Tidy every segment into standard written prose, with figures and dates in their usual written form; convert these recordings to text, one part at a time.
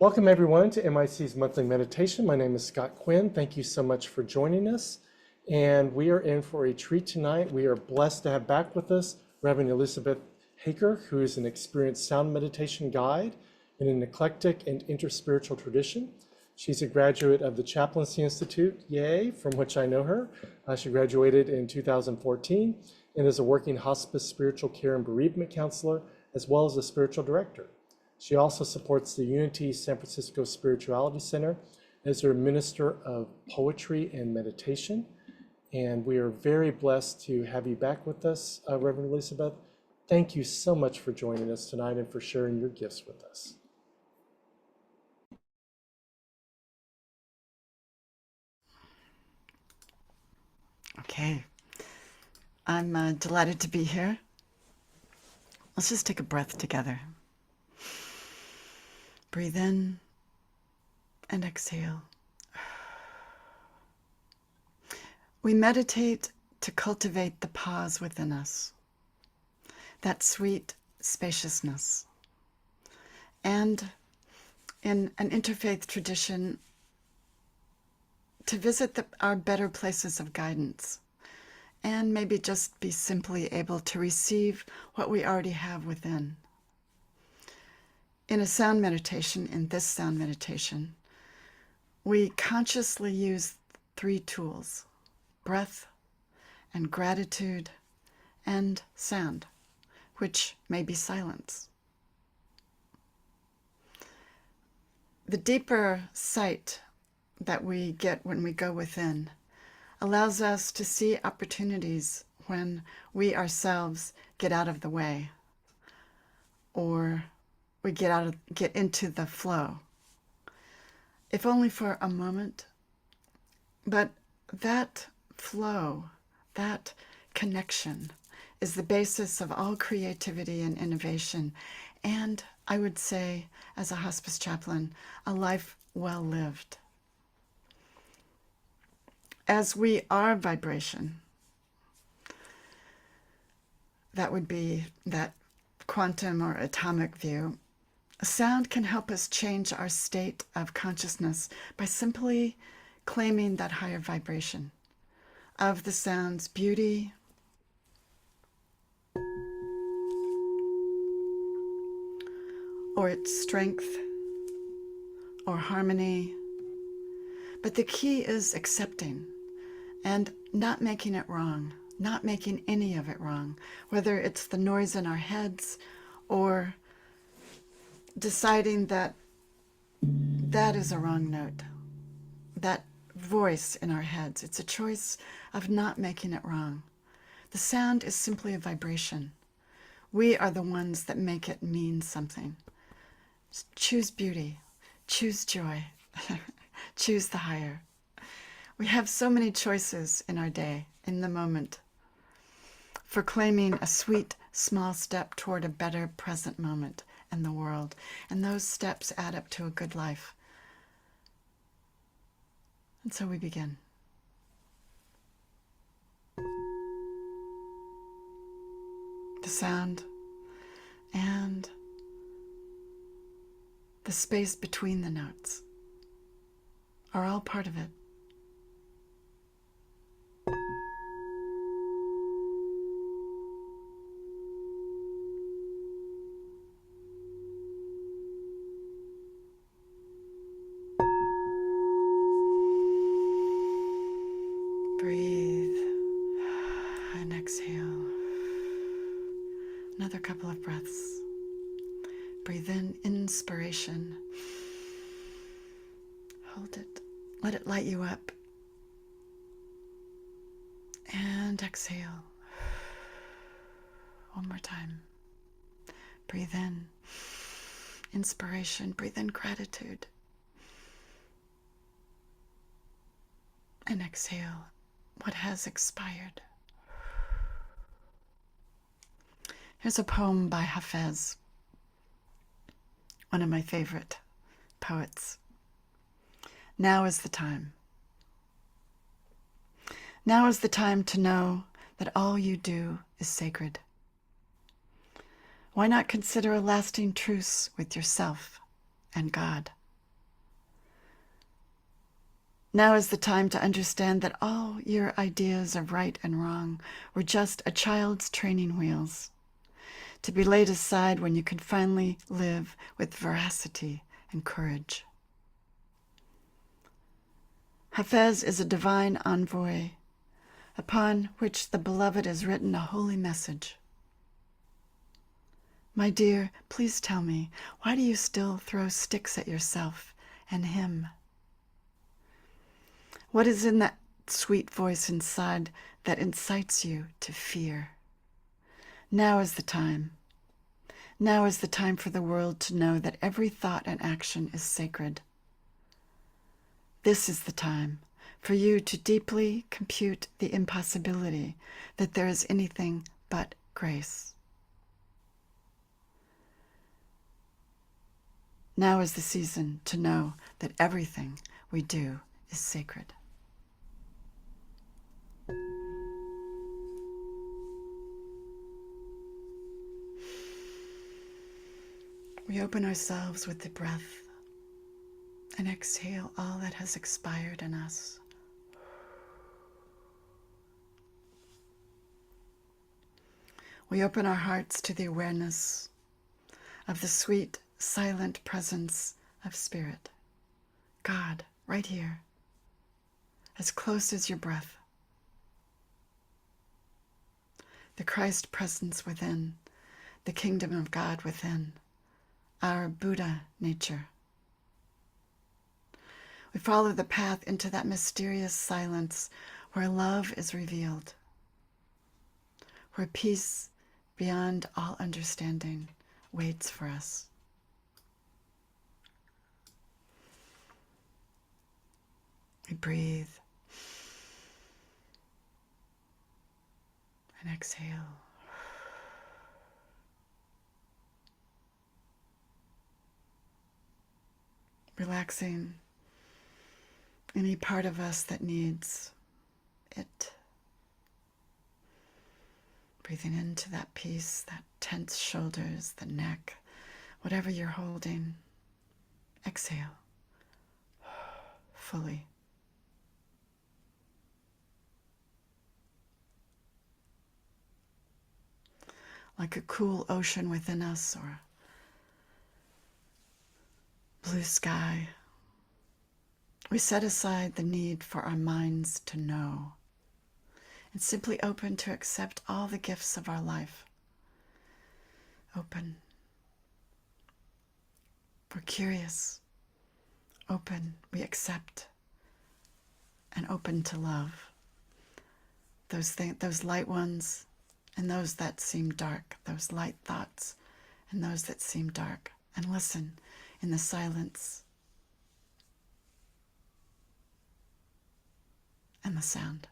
Welcome everyone to MIC's monthly meditation. My name is Scott Quinn. Thank you so much for joining us. And we are in for a treat tonight. We are blessed to have back with us Reverend Eleesabeth Hager, who is an experienced sound meditation guide in an eclectic and interspiritual tradition. She's a graduate of the Chaplaincy Institute, yay, from which I know her. She graduated in 2014 and is a working hospice spiritual care and bereavement counselor, as well as a spiritual director. She also supports the Unity San Francisco Spirituality Center as her minister of poetry and meditation. And we are very blessed to have you back with us, Reverend Eleesabeth. Thank you so much for joining us tonight and for sharing your gifts with us. Okay, I'm delighted to be here. Let's just take a breath together. Breathe in and exhale. We meditate to cultivate the pause within us, that sweet spaciousness. And in an interfaith tradition, to visit our better places of guidance and maybe just be simply able to receive what we already have within. In a sound meditation, in this sound meditation, we consciously use three tools: breath and gratitude and sound, which may be silence. The deeper sight that we get when we go within allows us to see opportunities when we ourselves get out of the way, or we get into the flow, if only for a moment. But that flow, that connection, is the basis of all creativity and innovation, and I would say, as a hospice chaplain, a life well lived. As we are vibration, that would be that quantum or atomic view. Sound can help us change our state of consciousness by simply claiming that higher vibration of the sound's beauty, or its strength, or harmony. But the key is accepting and not making it wrong, not making any of it wrong, whether it's the noise in our heads or deciding that that is a wrong note, that voice in our heads. It's a choice of not making it wrong. The sound is simply a vibration. We are the ones that make it mean something. Just choose beauty, choose joy, choose the higher. We have so many choices in our day, in the moment, for claiming a sweet, small step toward a better present moment in the world. And those steps add up to a good life. And so we begin. The sound and the space between the notes are all part of it. Breathe and exhale. Another couple of breaths. Breathe in, inspiration. Hold it. Let it light you up. And exhale. One more time. Breathe in, inspiration. Breathe in, gratitude. And exhale what has expired. Here's a poem by Hafez, one of my favorite poets. Now is the time. Now is the time to know that all you do is sacred. Why not consider a lasting truce with yourself and God? Now is the time to understand that all your ideas of right and wrong were just a child's training wheels, to be laid aside when you can finally live with veracity and courage. Hafez is a divine envoy upon which the beloved has written a holy message. My dear, please tell me, why do you still throw sticks at yourself and him? What is in that sweet voice inside that incites you to fear? Now is the time. Now is the time for the world to know that every thought and action is sacred. This is the time for you to deeply compute the impossibility that there is anything but grace. Now is the season to know that everything we do is sacred. We open ourselves with the breath and exhale all that has expired in us. We open our hearts to the awareness of the sweet, silent presence of Spirit, God, right here, as close as your breath. The Christ presence within, the kingdom of God within, our Buddha nature. We follow the path into that mysterious silence where love is revealed, where peace beyond all understanding waits for us. We breathe and exhale. Relaxing any part of us that needs it. Breathing into that peace, that tense shoulders, the neck, whatever you're holding. Exhale fully. Like a cool ocean within us or blue sky, we set aside the need for our minds to know and simply open to accept all the gifts of our life. Open. We're curious. Open. We accept. And open to love. Those light ones and those that seem dark. Those light thoughts and those that seem dark. And listen in the silence and the sound.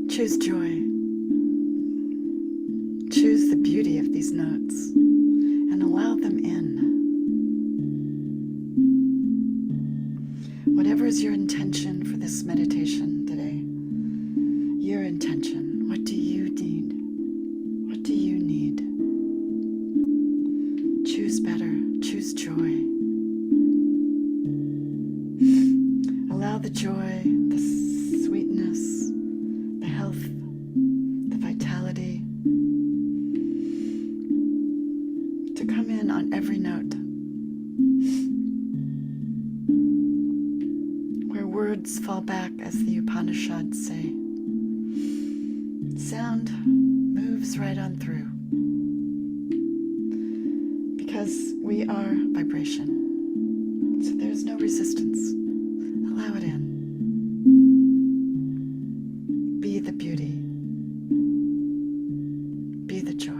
Choose joy. Choose the beauty of these notes and allow them in. Whatever is your intention for this meditation today, your intention the joy, the sweetness, the health, the vitality to come in on every note. Where words fall back, as the Upanishads say, sound moves right on through. Because we are vibration. So there's no resistance. Allow it in. Be the beauty. Be the joy.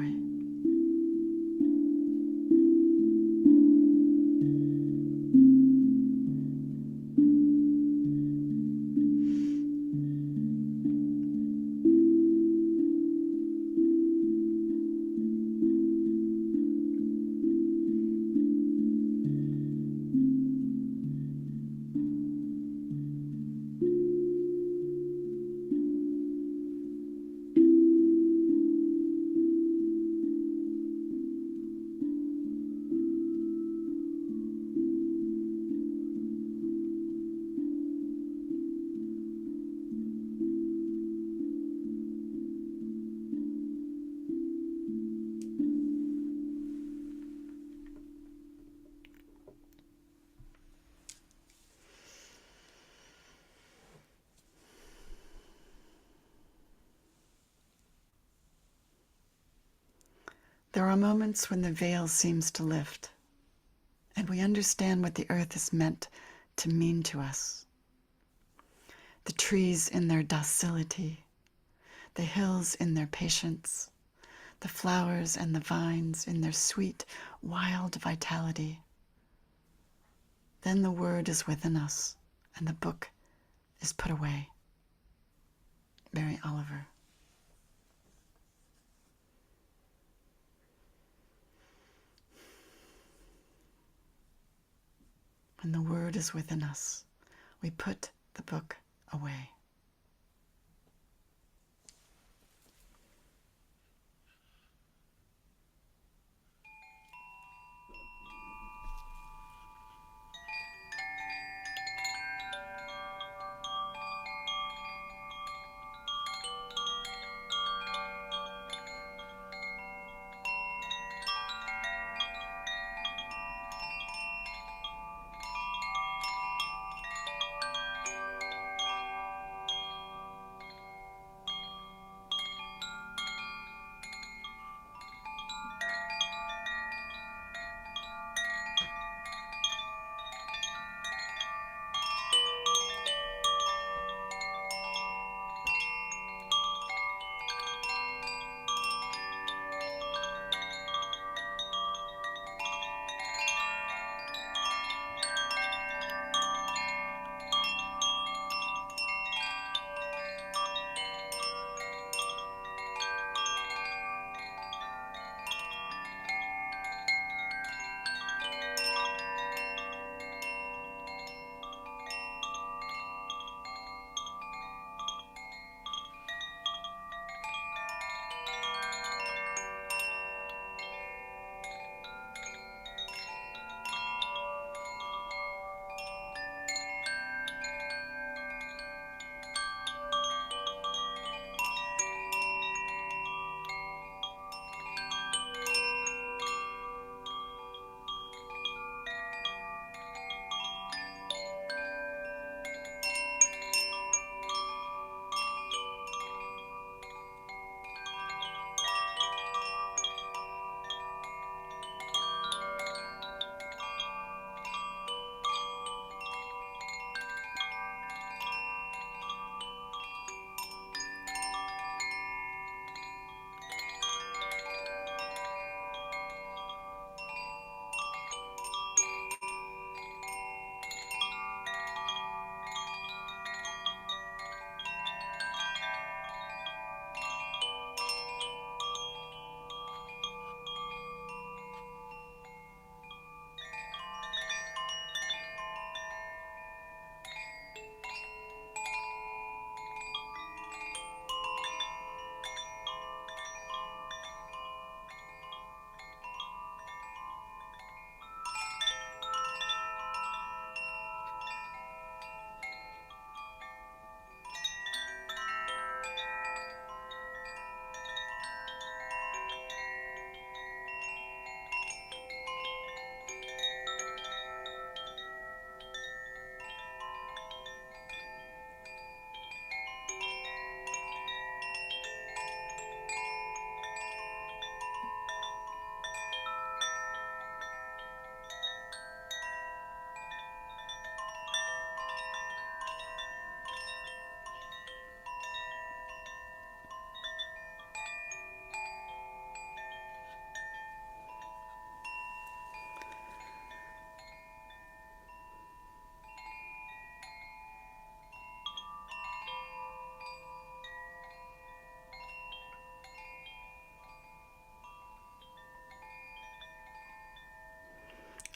There are moments when the veil seems to lift, and we understand what the earth is meant to mean to us. The trees in their docility, the hills in their patience, the flowers and the vines in their sweet, wild vitality. Then the word is within us, and the book is put away. Mary Oliver. When the word is within us, we put the book away.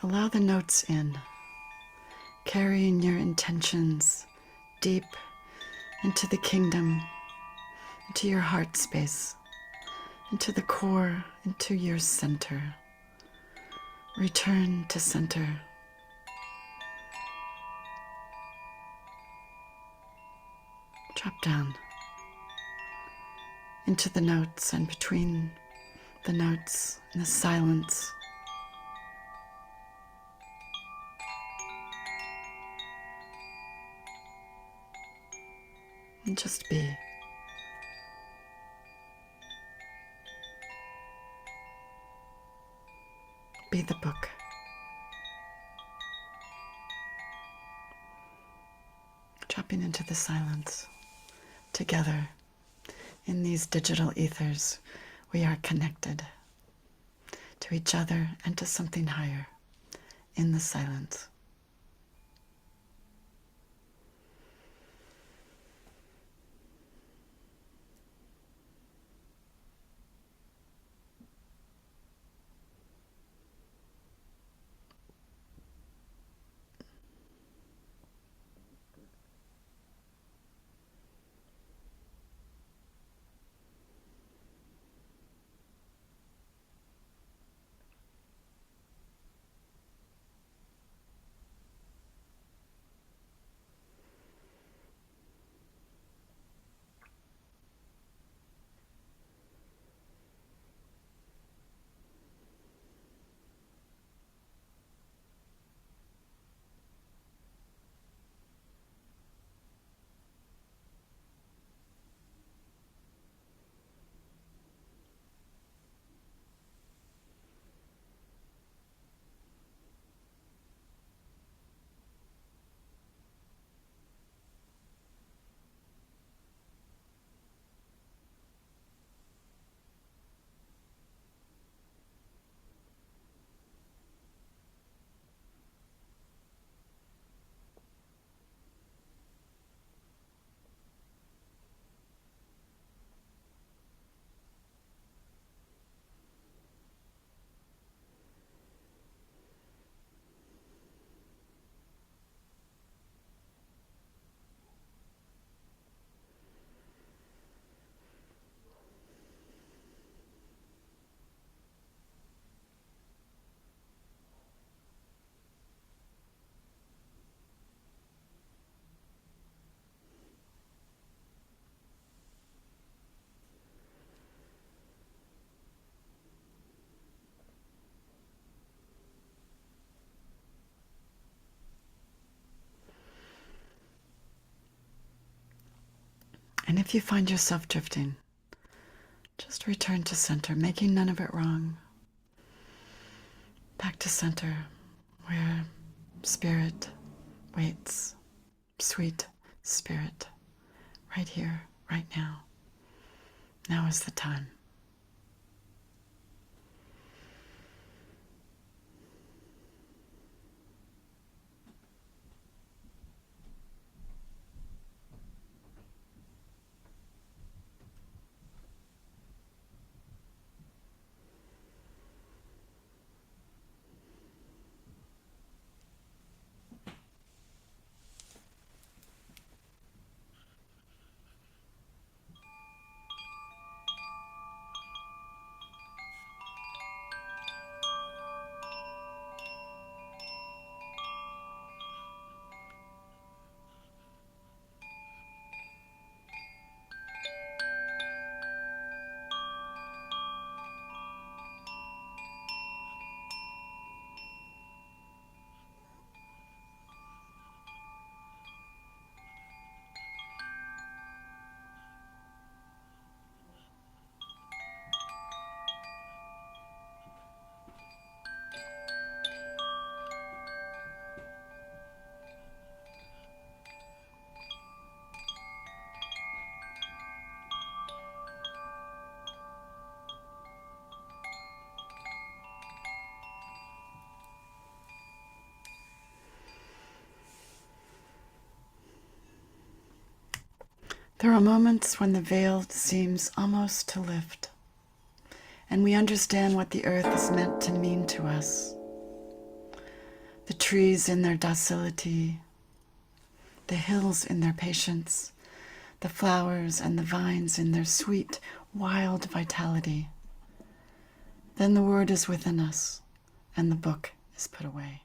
Allow the notes in, carrying your intentions deep into the kingdom, into your heart space, into the core, into your center. Return to center. Drop down into the notes and between the notes and the silence. And just be. Be the book. Dropping into the silence. Together, in these digital ethers, we are connected to each other and to something higher in the silence. And if you find yourself drifting, just return to center, making none of it wrong. Back to center, where spirit waits, sweet spirit, right here, right now. Now is the time. There are moments when the veil seems almost to lift, and we understand what the earth is meant to mean to us. the trees in their docility, the hills in their patience, the flowers and the vines in their sweet, wild vitality. Then the word is within us, and the book is put away.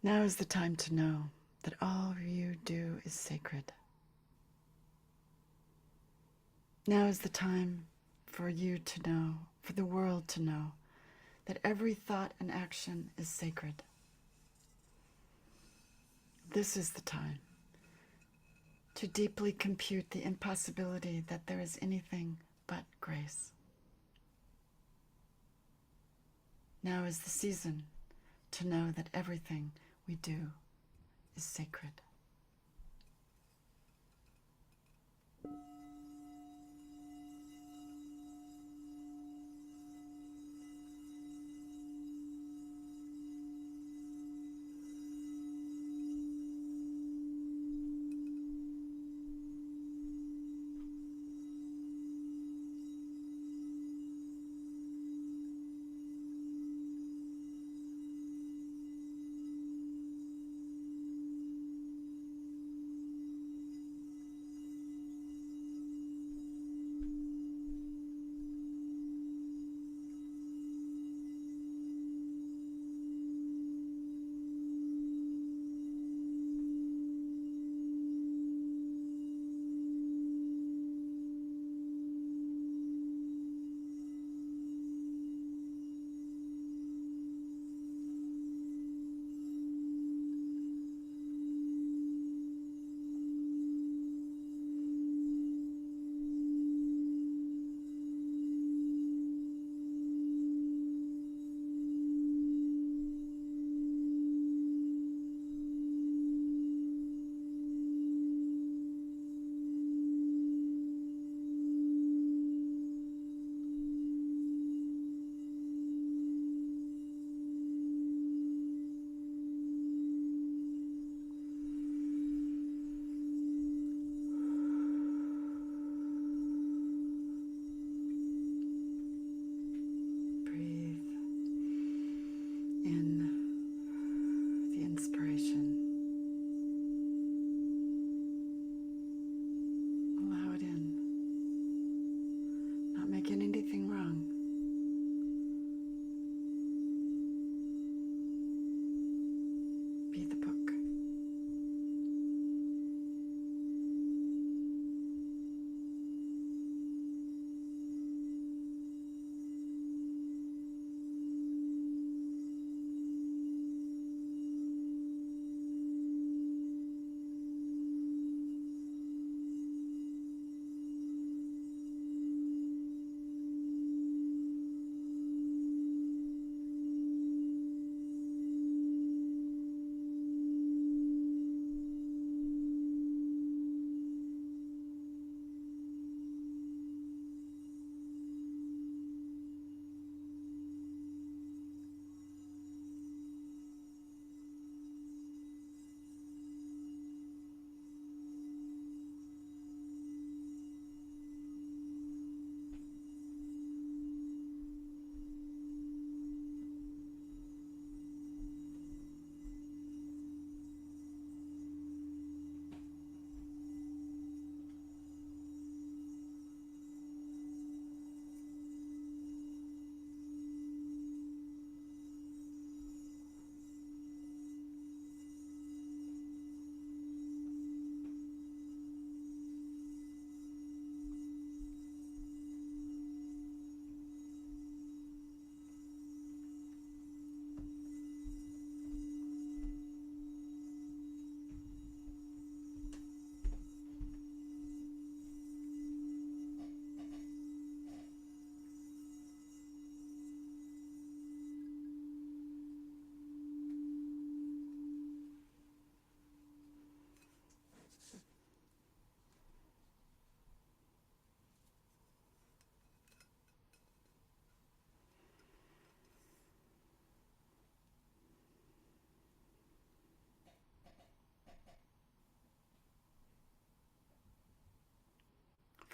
Now is the time to know that all you do is sacred. Now is the time for you to know, for the world to know, that every thought and action is sacred. This is the time to deeply compute the impossibility that there is anything but grace. Now is the season to know that everything we do is sacred.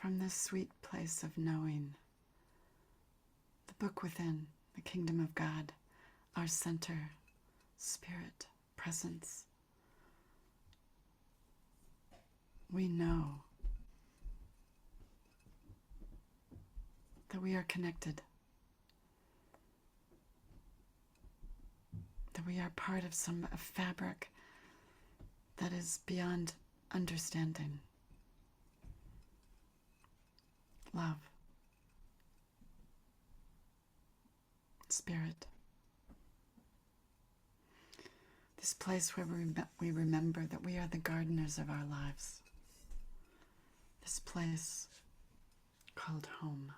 from this sweet place of knowing, the book within, the kingdom of God, our center, spirit, presence, we know that we are connected, that we are part of a fabric that is beyond understanding. Love, spirit, this place where we remember that we are the gardeners of our lives, this place called home,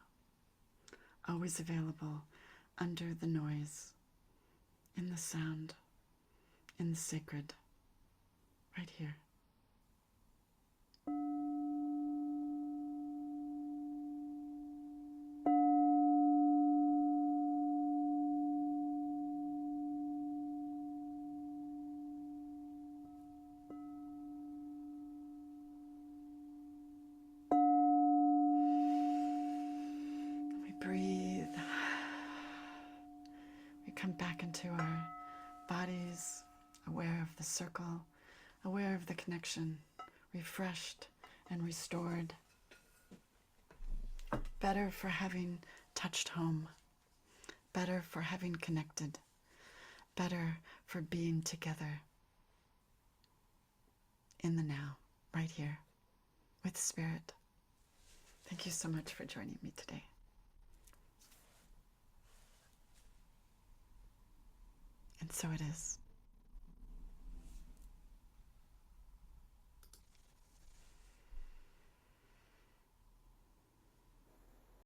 always available under the noise, in the sound, in the sacred, right here. We breathe. We come back into our bodies, aware of the circle, aware of the connection, refreshed and restored, better for having touched home, better for having connected, better for being together in the now, right here, with Spirit. Thank you so much for joining me today. And so it is.